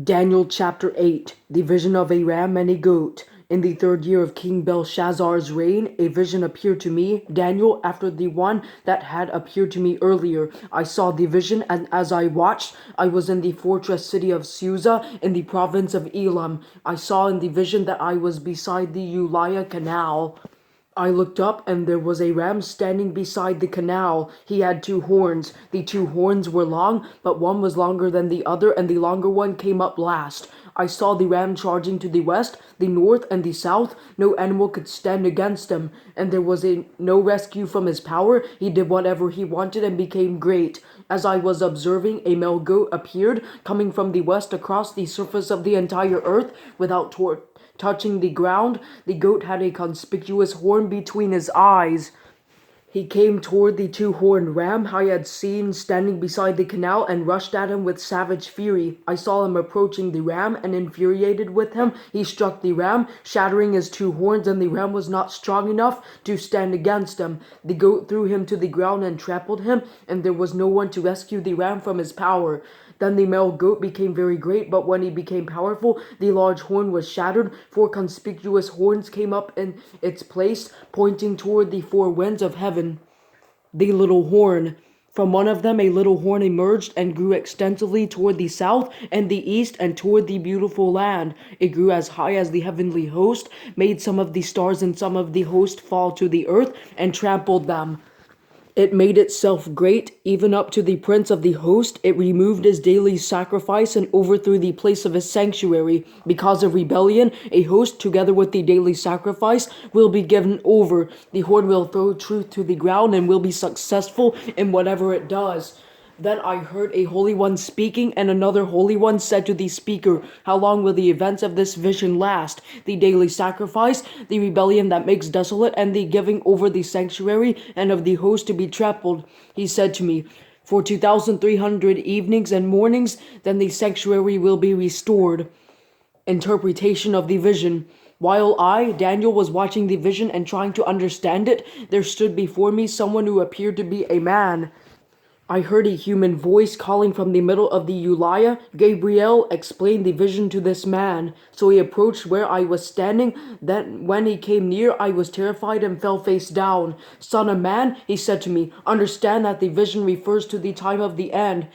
Daniel chapter 8. The vision of a ram and a goat. In the 3rd year of King Belshazzar's reign, a vision appeared to me, Daniel, after the one that had appeared to me earlier. I saw the vision, and as I watched, I was in the fortress city of Susa, in the province of Elam. I saw in the vision that I was beside the Uliah Canal. I looked up, and there was a ram standing beside the canal. He had 2 horns. The 2 horns were long, but one was longer than the other, and the longer one came up last. I saw the ram charging to the west, the north, and the south. No animal could stand against him, and there was no rescue from his power. He did whatever he wanted and became great. As I was observing, a male goat appeared, coming from the west across the surface of the entire earth without touching the ground. The goat had a conspicuous horn between his eyes. He came toward the 2-horned ram I had seen standing beside the canal and rushed at him with savage fury. I saw him approaching the ram, and infuriated with him, he struck the ram, shattering his 2 horns, and the ram was not strong enough to stand against him. The goat threw him to the ground and trampled him, and there was no one to rescue the ram from his power. Then the male goat became very great, but when he became powerful, the large horn was shattered. 4 conspicuous horns came up in its place, pointing toward the 4 winds of heaven. The little horn. From one of them a little horn emerged and grew extensively toward the south and the east and toward the beautiful land. It grew as high as the heavenly host, made some of the stars and some of the host fall to the earth, and trampled them. It made itself great, even up to the prince of the host. It removed his daily sacrifice and overthrew the place of his sanctuary. Because of rebellion, a host, together with the daily sacrifice, will be given over. The horn will throw truth to the ground and will be successful in whatever it does. Then I heard a holy one speaking, and another holy one said to the speaker, "How long will the events of this vision last? The daily sacrifice, the rebellion that makes desolate, and the giving over the sanctuary and of the host to be trampled?" He said to me, "For 2,300 evenings and mornings, then the sanctuary will be restored." Interpretation of the vision. While I, Daniel, was watching the vision and trying to understand it, there stood before me someone who appeared to be a man. I heard a human voice calling from the middle of the Uliah. "Gabriel, explain the vision to this man." So he approached where I was standing. Then when he came near, I was terrified and fell face down. "Son of man," he said to me, "understand that the vision refers to the time of the end."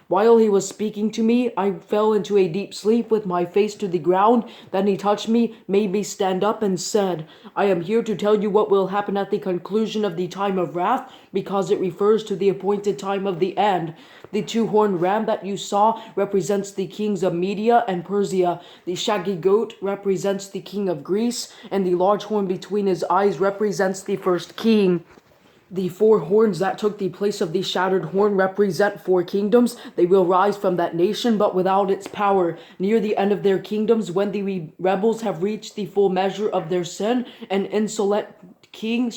While he was speaking to me, I fell into a deep sleep with my face to the ground. Then he touched me, made me stand up, and said, "I am here to tell you what will happen at the conclusion of the time of wrath, because it refers to the appointed time of the end. The 2-horned ram that you saw represents the kings of Media and Persia. The shaggy goat represents the king of Greece, and the large horn between his eyes represents the first king. The 4 horns that took the place of the shattered horn represent 4 kingdoms. They will rise from that nation, but without its power. Near the end of their kingdoms, when the rebels have reached the full measure of their sin, an insolent king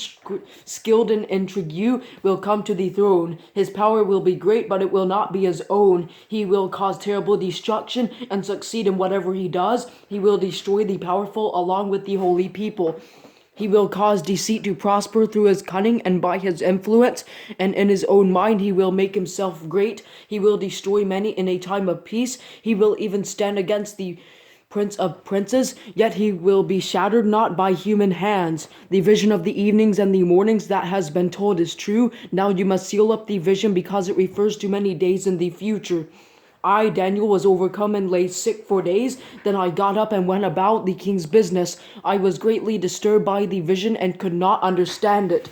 skilled in intrigue will come to the throne. His power will be great, but it will not be his own. He will cause terrible destruction and succeed in whatever he does. He will destroy the powerful along with the holy people. He will cause deceit to prosper through his cunning and by his influence, and in his own mind he will make himself great. He will destroy many in a time of peace. He will even stand against the Prince of princes, yet he will be shattered not by human hands. The vision of the evenings and the mornings that has been told is true. Now you must seal up the vision, because it refers to many days in the future. I, Daniel, was overcome and lay sick for days. Then I got up and went about the king's business. I was greatly disturbed by the vision and could not understand it.